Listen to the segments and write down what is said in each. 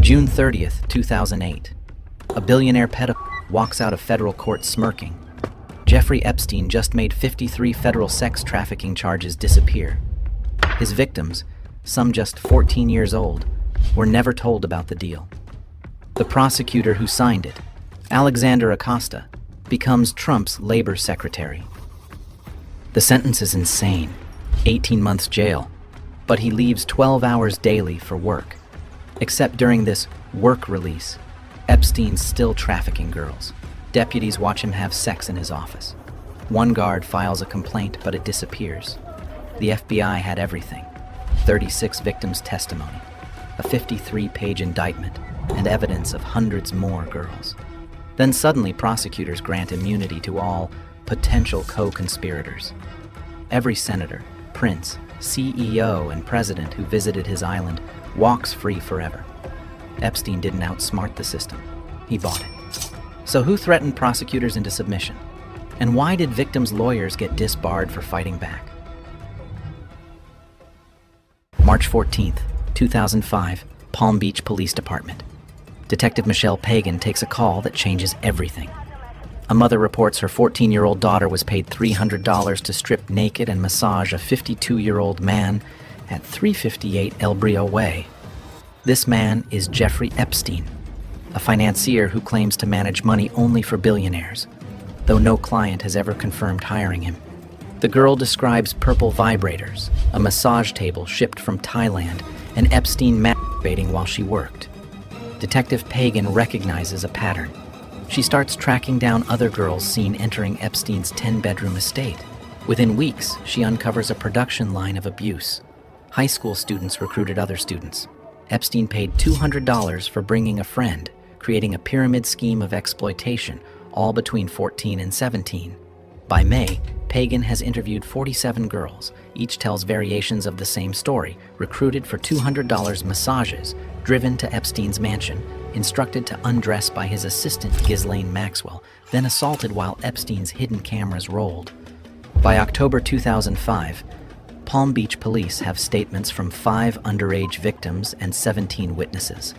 June 30th, 2008. A billionaire pedophile walks out of federal court smirking. Jeffrey Epstein just made 53 federal sex trafficking charges disappear. His victims, some just 14 years old, were never told about the deal. The prosecutor who signed it, Alexander Acosta, becomes Trump's labor secretary. The sentence is insane, 18 months jail, but he leaves 12 hours daily for work. Except during this work release, Epstein's still trafficking girls. Deputies watch him have sex in his office. One guard files a complaint, but it disappears. The FBI had everything: 36 victims' testimony, a 53-page indictment, and evidence of hundreds more girls. Then suddenly prosecutors grant immunity to all potential co-conspirators. Every senator, prince, CEO, and president who visited his island walks free forever. Epstein didn't outsmart the system. He bought it. So who threatened prosecutors into submission? And why did victims' lawyers get disbarred for fighting back? March 14th, 2005, Palm Beach Police Department. Detective Michelle Pagan takes a call that changes everything. A mother reports her 14-year-old daughter was paid $300 to strip naked and massage a 52-year-old man at 358 El Brio Way. This man is Jeffrey Epstein, a financier who claims to manage money only for billionaires, though no client has ever confirmed hiring him. The girl describes purple vibrators, a massage table shipped from Thailand, and Epstein masturbating while she worked. Detective Pagan recognizes a pattern. She starts tracking down other girls seen entering Epstein's 10-bedroom estate. Within weeks, she uncovers a production line of abuse. High school students recruited other students. Epstein paid $200 for bringing a friend, creating a pyramid scheme of exploitation, all between 14 and 17. By May, Pagan has interviewed 47 girls. Each tells variations of the same story, recruited for $200 massages, driven to Epstein's mansion, instructed to undress by his assistant Ghislaine Maxwell, then assaulted while Epstein's hidden cameras rolled. By October 2005, Palm Beach police have statements from 5 underage victims and 17 witnesses.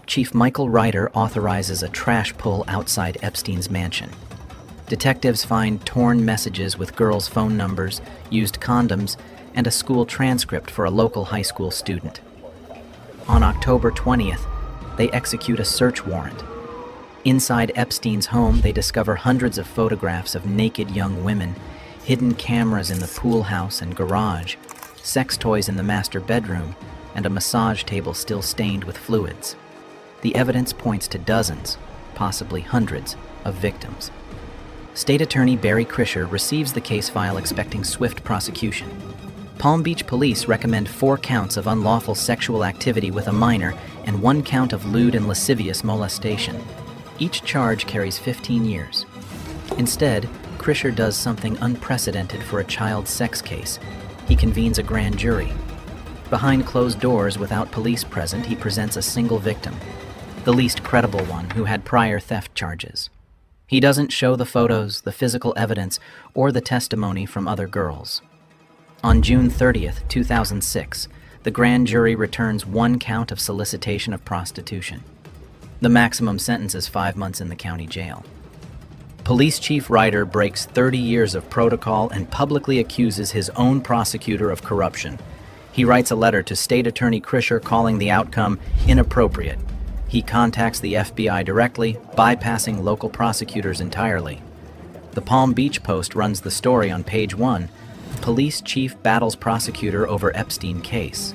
Chief Michael Ryder authorizes a trash pull outside Epstein's mansion. Detectives find torn messages with girls' phone numbers, used condoms, and a school transcript for a local high school student. On October 20th, they execute a search warrant. Inside Epstein's home, they discover hundreds of photographs of naked young women, hidden cameras in the pool house and garage, sex toys in the master bedroom, and a massage table still stained with fluids. The evidence points to dozens, possibly hundreds, of victims. State Attorney Barry Krischer receives the case file expecting swift prosecution. Palm Beach police recommend 4 counts of unlawful sexual activity with a minor and 1 count of lewd and lascivious molestation. Each charge carries 15 years. Instead, Krischer does something unprecedented for a child sex case. He convenes a grand jury. Behind closed doors, without police present, he presents a single victim, the least credible one, who had prior theft charges. He doesn't show the photos, the physical evidence, or the testimony from other girls. On June 30th, 2006, the grand jury returns 1 count of solicitation of prostitution. The maximum sentence is 5 months in the county jail. Police Chief Ryder breaks 30 years of protocol and publicly accuses his own prosecutor of corruption. He writes a letter to State Attorney Krischer calling the outcome inappropriate. He contacts the FBI directly, bypassing local prosecutors entirely. The Palm Beach Post runs the story on page 1. Police chief battles prosecutor over Epstein case.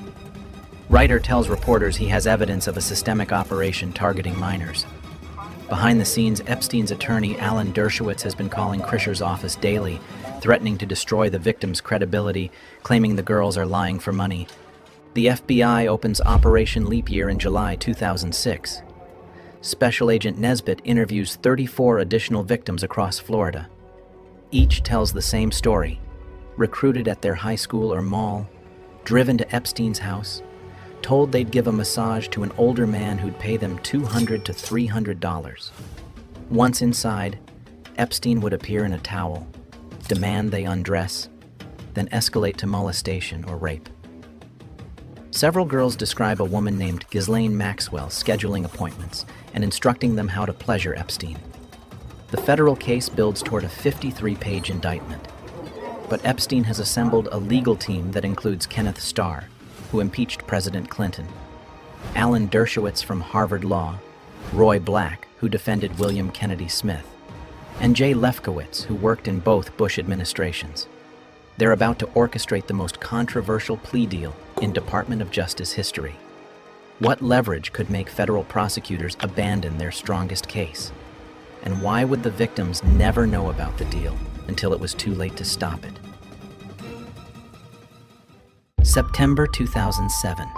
Ryder tells reporters he has evidence of a systemic operation targeting minors. Behind the scenes, Epstein's attorney Alan Dershowitz has been calling Krischer's office daily, threatening to destroy the victim's credibility, claiming the girls are lying for money. The FBI opens Operation Leap Year in July 2006. Special Agent Nesbitt interviews 34 additional victims across Florida. Each tells the same story: recruited at their high school or mall, driven to Epstein's house, told they'd give a massage to an older man who'd pay them $200 to $300. Once inside, Epstein would appear in a towel, demand they undress, then escalate to molestation or rape. Several girls describe a woman named Ghislaine Maxwell scheduling appointments and instructing them how to pleasure Epstein. The federal case builds toward a 53-page indictment. But Epstein has assembled a legal team that includes Kenneth Starr, who impeached President Clinton, Alan Dershowitz from Harvard Law, Roy Black, who defended William Kennedy Smith, and Jay Lefkowitz, who worked in both Bush administrations. They're about to orchestrate the most controversial plea deal in Department of Justice history. What leverage could make federal prosecutors abandon their strongest case? And why would the victims never know about the deal until it was too late to stop it? September 2007.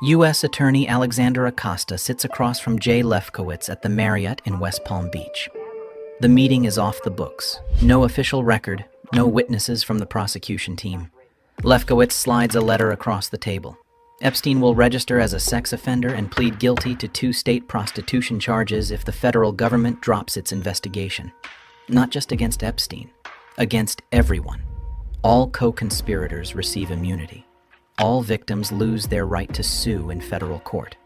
U.S. Attorney Alexander Acosta sits across from Jay Lefkowitz at the Marriott in West Palm Beach. The meeting is off the books. No official record, no witnesses from the prosecution team. Lefkowitz slides a letter across the table. Epstein will register as a sex offender and plead guilty to 2 state prostitution charges if the federal government drops its investigation. Not just against Epstein, against everyone. All co-conspirators receive immunity. All victims lose their right to sue in federal court.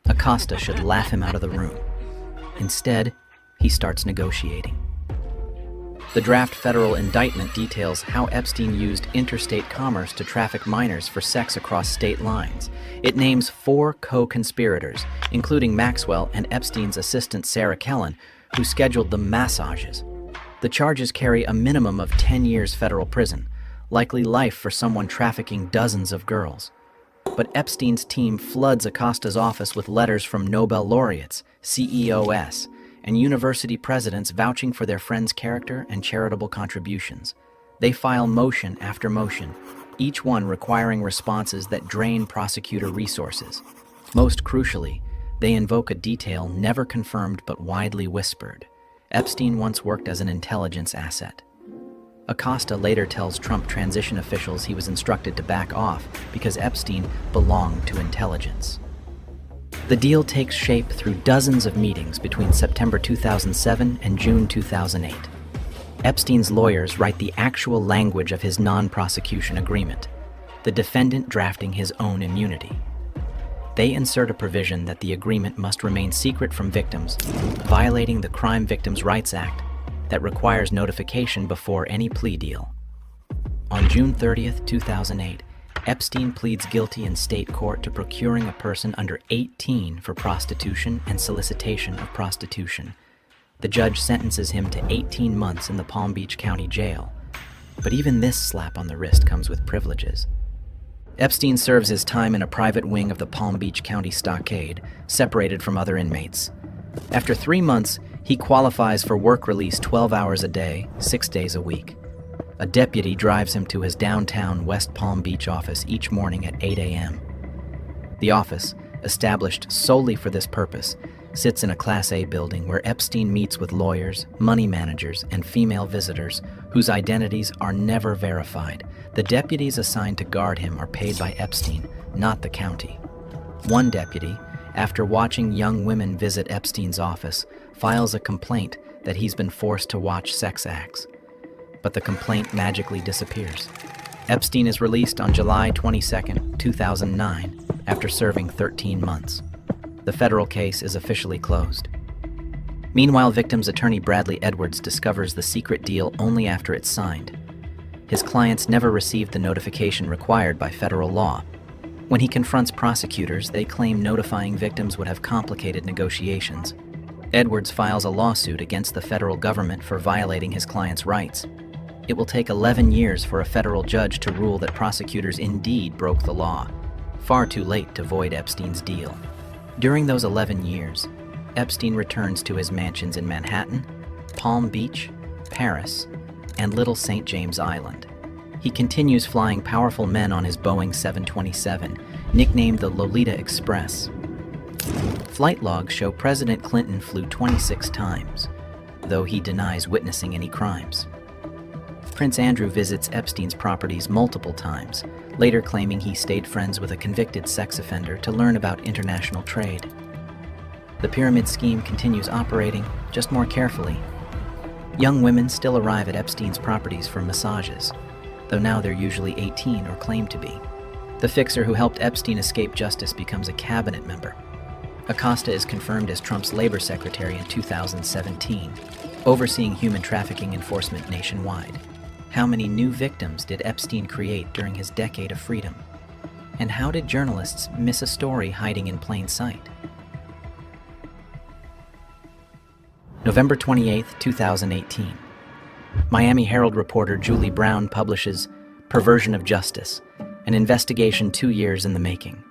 Acosta should laugh him out of the room. Instead, he starts negotiating. The draft federal indictment details how Epstein used interstate commerce to traffic minors for sex across state lines. It names 4 co-conspirators, including Maxwell and Epstein's assistant Sarah Kellen, who scheduled the massages. The charges carry a minimum of 10 years federal prison, likely life for someone trafficking dozens of girls. But Epstein's team floods Acosta's office with letters from Nobel laureates, CEOs, and university presidents vouching for their friend's character and charitable contributions. They file motion after motion, each one requiring responses that drain prosecutor resources. Most crucially, they invoke a detail never confirmed but widely whispered. Epstein once worked as an intelligence asset. Acosta later tells Trump transition officials he was instructed to back off because Epstein belonged to intelligence. The deal takes shape through dozens of meetings between September 2007 and June 2008. Epstein's lawyers write the actual language of his non-prosecution agreement, the defendant drafting his own immunity. They insert a provision that the agreement must remain secret from victims, violating the Crime Victims' Rights Act that requires notification before any plea deal. On June 30th, 2008, Epstein pleads guilty in state court to procuring a person under 18 for prostitution and solicitation of prostitution. The judge sentences him to 18 months in the Palm Beach County Jail. But even this slap on the wrist comes with privileges. Epstein serves his time in a private wing of the Palm Beach County Stockade, separated from other inmates. After 3 months, he qualifies for work release 12 hours a day, 6 days a week. A deputy drives him to his downtown West Palm Beach office each morning at 8 a.m. The office, established solely for this purpose, sits in a Class A building where Epstein meets with lawyers, money managers, and female visitors whose identities are never verified. The deputies assigned to guard him are paid by Epstein, not the county. One deputy, after watching young women visit Epstein's office, files a complaint that he's been forced to watch sex acts. But the complaint magically disappears. Epstein is released on July 22, 2009, after serving 13 months. The federal case is officially closed. Meanwhile, victim's attorney Bradley Edwards discovers the secret deal only after it's signed. His clients never received the notification required by federal law. When he confronts prosecutors, they claim notifying victims would have complicated negotiations. Edwards files a lawsuit against the federal government for violating his client's rights. It will take 11 years for a federal judge to rule that prosecutors indeed broke the law, far too late to void Epstein's deal. During those 11 years, Epstein returns to his mansions in Manhattan, Palm Beach, Paris, and Little St. James Island. He continues flying powerful men on his Boeing 727, nicknamed the Lolita Express. Flight logs show President Clinton flew 26 times, though he denies witnessing any crimes. Prince Andrew visits Epstein's properties multiple times, later claiming he stayed friends with a convicted sex offender to learn about international trade. The pyramid scheme continues operating, just more carefully. Young women still arrive at Epstein's properties for massages, though now they're usually 18 or claim to be. The fixer who helped Epstein escape justice becomes a cabinet member. Acosta is confirmed as Trump's labor secretary in 2017, overseeing human trafficking enforcement nationwide. How many new victims did Epstein create during his decade of freedom? And how did journalists miss a story hiding in plain sight? November 28, 2018. Miami Herald reporter Julie Brown publishes Perversion of Justice, an investigation 2 years in the making.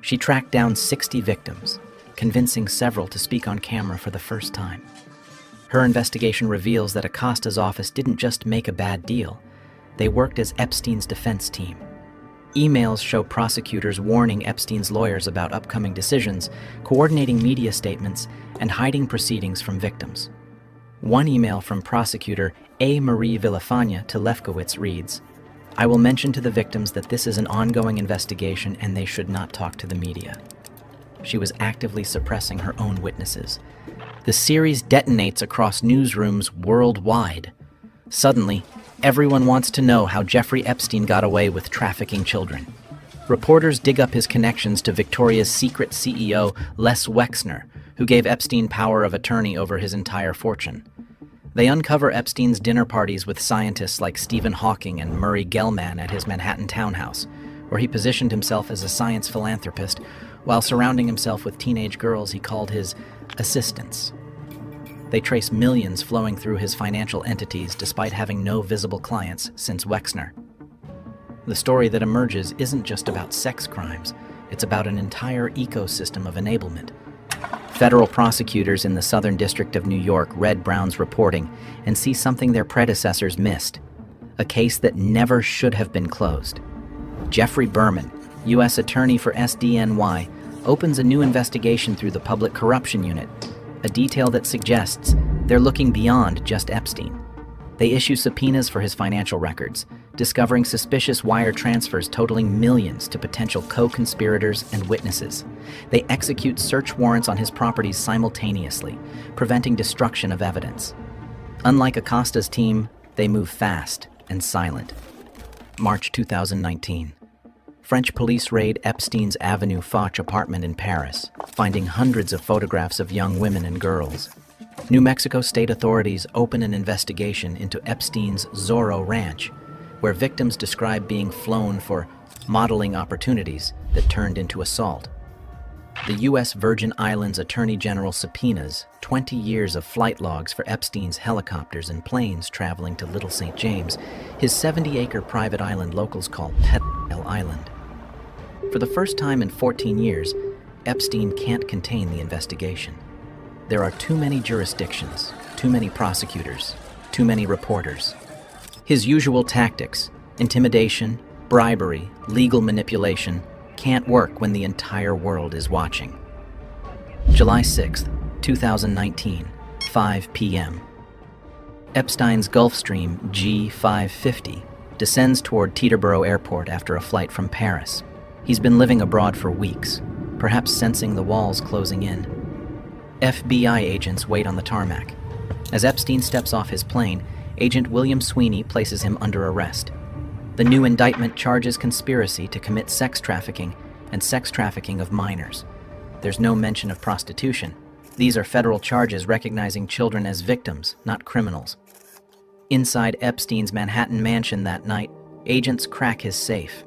She tracked down 60 victims, convincing several to speak on camera for the first time. Her investigation reveals that Acosta's office didn't just make a bad deal, they worked as Epstein's defense team. Emails show prosecutors warning Epstein's lawyers about upcoming decisions, coordinating media statements, and hiding proceedings from victims. One email from prosecutor A. Marie Villafana to Lefkowitz reads, "I will mention to the victims that this is an ongoing investigation and they should not talk to the media." She was actively suppressing her own witnesses. The series detonates across newsrooms worldwide. Suddenly, everyone wants to know how Jeffrey Epstein got away with trafficking children. Reporters dig up his connections to Victoria's Secret CEO Les Wexner, who gave Epstein power of attorney over his entire fortune. They uncover Epstein's dinner parties with scientists like Stephen Hawking and Murray Gell-Mann at his Manhattan townhouse, where he positioned himself as a science philanthropist while surrounding himself with teenage girls he called his assistants. They trace millions flowing through his financial entities despite having no visible clients since Wexner. The story that emerges isn't just about sex crimes, it's about an entire ecosystem of enablement. Federal prosecutors in the Southern District of New York read Brown's reporting and see something their predecessors missed, a case that never should have been closed. Jeffrey Berman, U.S. Attorney for SDNY, opens a new investigation through the Public Corruption Unit, a detail that suggests they're looking beyond just Epstein. They issue subpoenas for his financial records, discovering suspicious wire transfers totaling millions to potential co-conspirators and witnesses. They execute search warrants on his properties simultaneously, preventing destruction of evidence. Unlike Acosta's team, they move fast and silent. March 2019. French police raid Epstein's Avenue Foch apartment in Paris, finding hundreds of photographs of young women and girls. New Mexico state authorities open an investigation into Epstein's Zorro Ranch, where victims describe being flown for modeling opportunities that turned into assault. The U.S. Virgin Islands Attorney General subpoenas 20 years of flight logs for Epstein's helicopters and planes traveling to Little St. James, his 70-acre private island locals call Petal Island. For the first time in 14 years, Epstein can't contain the investigation. There are too many jurisdictions, too many prosecutors, too many reporters. His usual tactics, intimidation, bribery, legal manipulation, can't work when the entire world is watching. July 6, 2019, 5 p.m. Epstein's Gulfstream G550 descends toward Teterboro Airport after a flight from Paris. He's been living abroad for weeks, perhaps sensing the walls closing in. FBI agents wait on the tarmac. As Epstein steps off his plane, Agent William Sweeney places him under arrest. The new indictment charges conspiracy to commit sex trafficking and sex trafficking of minors. There's no mention of prostitution. These are federal charges recognizing children as victims, not criminals. Inside Epstein's Manhattan mansion that night, agents crack his safe.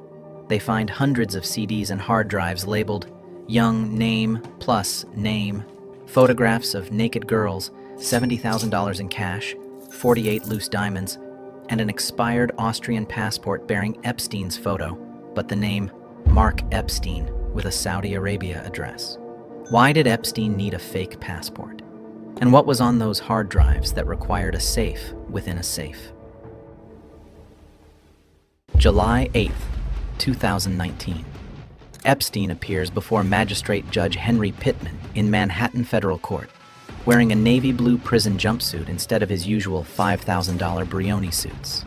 They find hundreds of CDs and hard drives labeled Young Name plus Name, photographs of naked girls, $70,000 in cash, 48 loose diamonds, and an expired Austrian passport bearing Epstein's photo, but the name Mark Epstein with a Saudi Arabia address. Why did Epstein need a fake passport? And what was on those hard drives that required a safe within a safe? July 8th, 2019. Epstein appears before Magistrate Judge Henry Pittman in Manhattan Federal Court, wearing a navy blue prison jumpsuit instead of his usual $5,000 Brioni suits.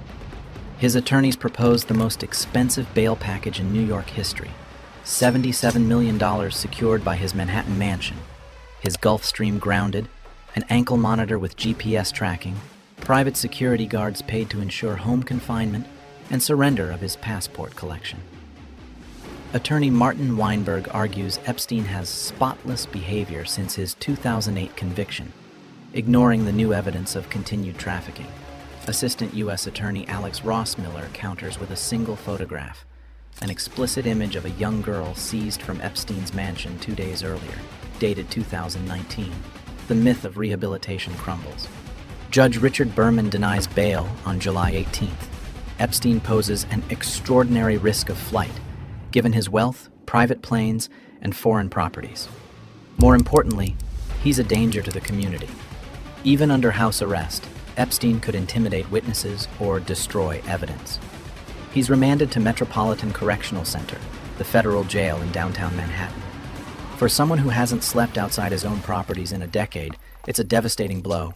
His attorneys proposed the most expensive bail package in New York history, $77 million secured by his Manhattan mansion, his Gulfstream grounded, an ankle monitor with GPS tracking, private security guards paid to ensure home confinement, and surrender of his passport collection. Attorney Martin Weinberg argues Epstein has spotless behavior since his 2008 conviction, ignoring the new evidence of continued trafficking. Assistant U.S. Attorney Alex Rossmiller counters with a single photograph, an explicit image of a young girl seized from Epstein's mansion 2 days earlier, dated 2019. The myth of rehabilitation crumbles. Judge Richard Berman denies bail on July 18th. Epstein poses an extraordinary risk of flight, given his wealth, private planes, and foreign properties. More importantly, he's a danger to the community. Even under house arrest, Epstein could intimidate witnesses or destroy evidence. He's remanded to Metropolitan Correctional Center, the federal jail in downtown Manhattan. For someone who hasn't slept outside his own properties in a decade, it's a devastating blow.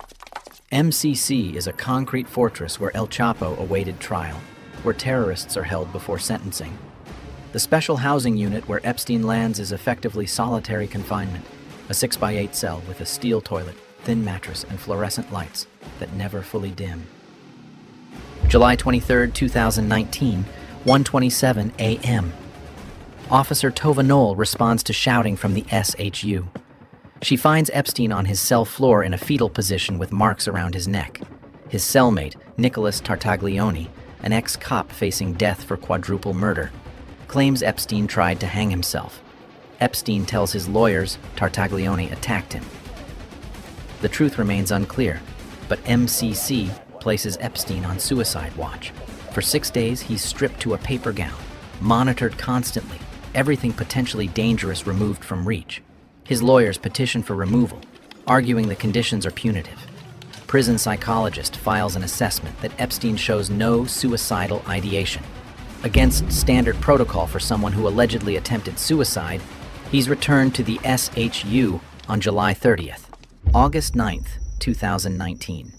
MCC is a concrete fortress where El Chapo awaited trial, where terrorists are held before sentencing. The special housing unit where Epstein lands is effectively solitary confinement, a 6x8 cell with a steel toilet, thin mattress, and fluorescent lights that never fully dim. July 23, 2019, 1:27 a.m. Officer Tova Knoll responds to shouting from the SHU. She finds Epstein on his cell floor in a fetal position with marks around his neck. His cellmate, Nicholas Tartaglione, an ex-cop facing death for quadruple murder, claims Epstein tried to hang himself. Epstein tells his lawyers Tartaglione attacked him. The truth remains unclear, but MCC places Epstein on suicide watch. For 6 days, he's stripped to a paper gown, monitored constantly, everything potentially dangerous removed from reach. His lawyers petition for removal, arguing the conditions are punitive. Prison psychologist files an assessment that Epstein shows no suicidal ideation. Against standard protocol for someone who allegedly attempted suicide, he's returned to the SHU on July 30th. August 9th, 2019.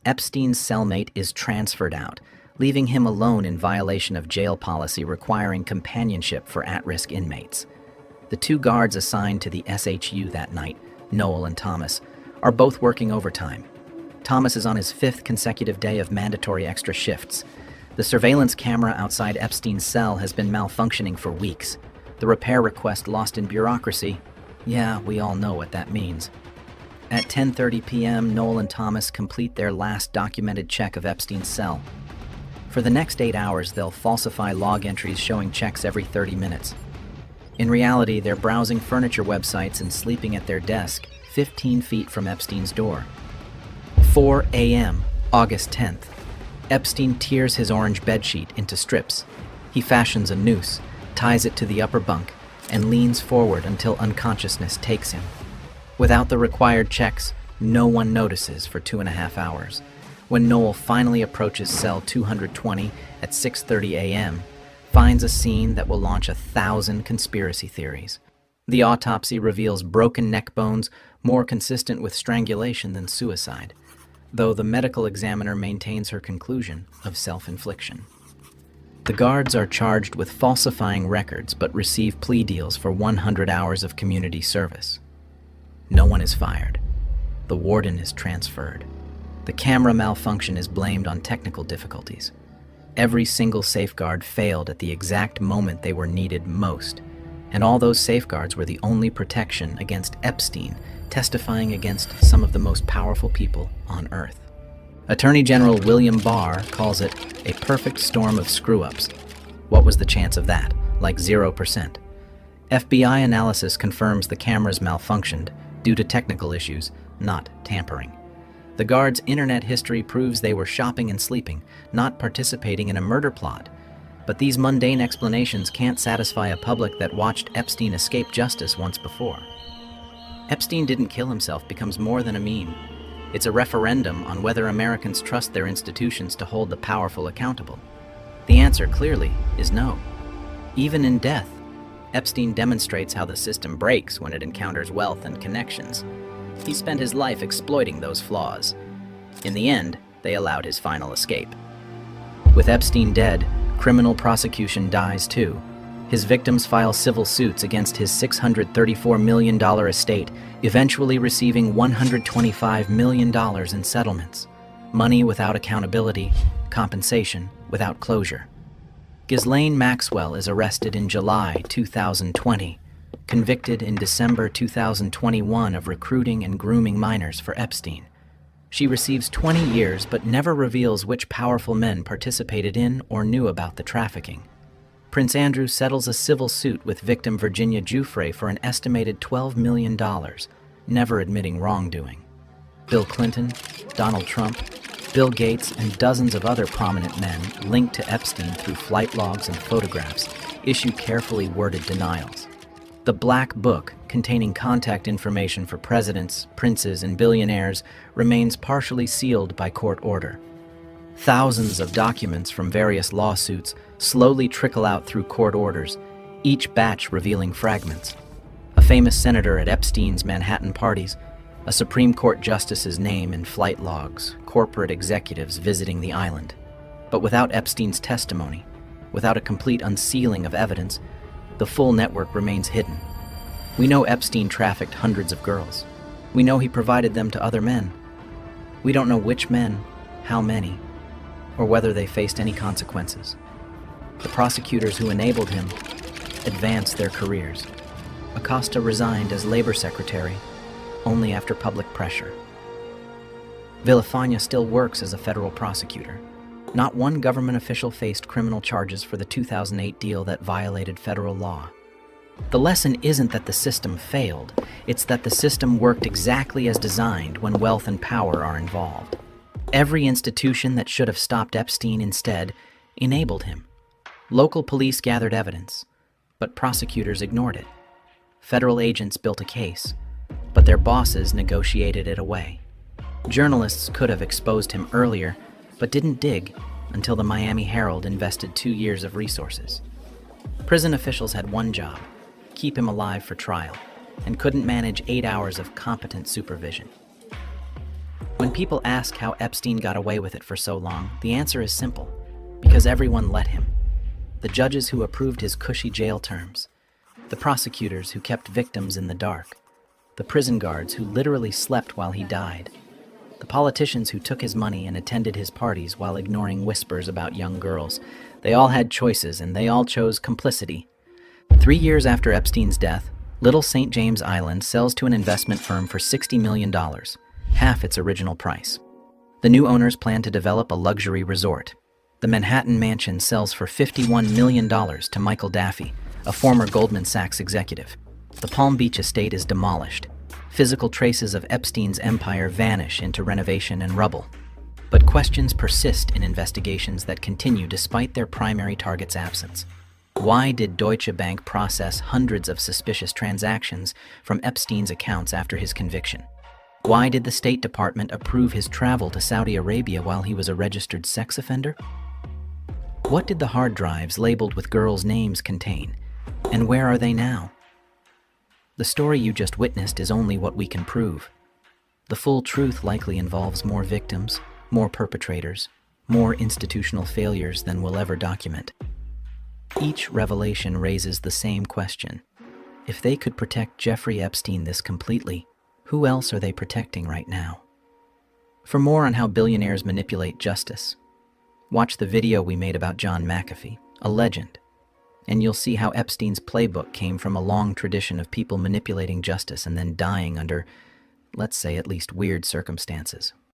Epstein's cellmate is transferred out, leaving him alone in violation of jail policy requiring companionship for at-risk inmates. The 2 guards assigned to the SHU that night, Noel and Thomas, are both working overtime. Thomas is on his 5th consecutive day of mandatory extra shifts. The surveillance camera outside Epstein's cell has been malfunctioning for weeks. The repair request lost in bureaucracy. Yeah, we all know what that means. At 10:30 p.m., Noel and Thomas complete their last documented check of Epstein's cell. For the next 8 hours, they'll falsify log entries showing checks every 30 minutes. In reality, they're browsing furniture websites and sleeping at their desk, 15 feet from Epstein's door. 4 a.m., August 10th. Epstein tears his orange bedsheet into strips. He fashions a noose, ties it to the upper bunk, and leans forward until unconsciousness takes him. Without the required checks, no one notices for 2.5 hours. When Noel finally approaches cell 220 at 6:30 a.m., finds a scene that will launch 1,000 conspiracy theories. The autopsy reveals broken neck bones more consistent with strangulation than suicide, though the medical examiner maintains her conclusion of self-infliction. The guards are charged with falsifying records but receive plea deals for 100 hours of community service. No one is fired. The warden is transferred. The camera malfunction is blamed on technical difficulties. Every single safeguard failed at the exact moment they were needed most, and all those safeguards were the only protection against Epstein testifying against some of the most powerful people on Earth. Attorney General William Barr calls it a perfect storm of screw-ups. What was the chance of that? Like 0%. FBI analysis confirms the cameras malfunctioned due to technical issues, not tampering. The guards' internet history proves they were shopping and sleeping, not participating in a murder plot. But these mundane explanations can't satisfy a public that watched Epstein escape justice once before. Epstein didn't kill himself becomes more than a meme. It's a referendum on whether Americans trust their institutions to hold the powerful accountable. The answer clearly is no. Even in death, Epstein demonstrates how the system breaks when it encounters wealth and connections. He spent his life exploiting those flaws. In the end, they allowed his final escape. With Epstein dead, criminal prosecution dies too. His victims file civil suits against his $634 million estate, eventually receiving $125 million in settlements. Money without accountability, compensation without closure. Ghislaine Maxwell is arrested in July 2020, convicted in December 2021 of recruiting and grooming minors for Epstein. She receives 20 years but never reveals which powerful men participated in or knew about the trafficking. Prince Andrew settles a civil suit with victim Virginia Giuffre for an estimated $12 million, never admitting wrongdoing. Bill Clinton, Donald Trump, Bill Gates, and dozens of other prominent men linked to Epstein through flight logs and photographs issue carefully worded denials. The Black Book, containing contact information for presidents, princes, and billionaires, remains partially sealed by court order. Thousands of documents from various lawsuits slowly trickle out through court orders, each batch revealing fragments. A famous senator at Epstein's Manhattan parties, a Supreme Court justice's name in flight logs, corporate executives visiting the island. But without Epstein's testimony, without a complete unsealing of evidence, the full network remains hidden. We know Epstein trafficked hundreds of girls. We know he provided them to other men. We don't know which men, how many, or whether they faced any consequences. The prosecutors who enabled him advanced their careers. Acosta resigned as labor secretary only after public pressure. Villafana still works as a federal prosecutor. Not one government official faced criminal charges for the 2008 deal that violated federal law. The lesson isn't that the system failed, it's that the system worked exactly as designed when wealth and power are involved. Every institution that should have stopped Epstein instead enabled him. Local police gathered evidence, but prosecutors ignored it. Federal agents built a case, but their bosses negotiated it away. Journalists could have exposed him earlier, but didn't dig until the Miami Herald invested 2 years of resources. Prison officials had one job: keep him alive for trial, and couldn't manage 8 hours of competent supervision. When people ask how Epstein got away with it for so long, the answer is simple: because everyone let him. The judges who approved his cushy jail terms, the prosecutors who kept victims in the dark, the prison guards who literally slept while he died, the politicians who took his money and attended his parties while ignoring whispers about young girls. They all had choices, and they all chose complicity. 3 years after Epstein's death, Little St. James Island sells to an investment firm for $60 million, half its original price. The new owners plan to develop a luxury resort. The Manhattan mansion sells for $51 million to Michael Daffy, a former Goldman Sachs executive. The Palm Beach estate is demolished. Physical traces of Epstein's empire vanish into renovation and rubble. But questions persist in investigations that continue despite their primary target's absence. Why did Deutsche Bank process hundreds of suspicious transactions from Epstein's accounts after his conviction? Why did the State Department approve his travel to Saudi Arabia while he was a registered sex offender? What did the hard drives labeled with girls' names contain? And where are they now? The story you just witnessed is only what we can prove. The full truth likely involves more victims, more perpetrators, more institutional failures than we'll ever document. Each revelation raises the same question. If they could protect Jeffrey Epstein this completely, who else are they protecting right now? For more on how billionaires manipulate justice, watch the video we made about John McAfee, a legend, and you'll see how Epstein's playbook came from a long tradition of people manipulating justice and then dying under, let's say, at least weird circumstances.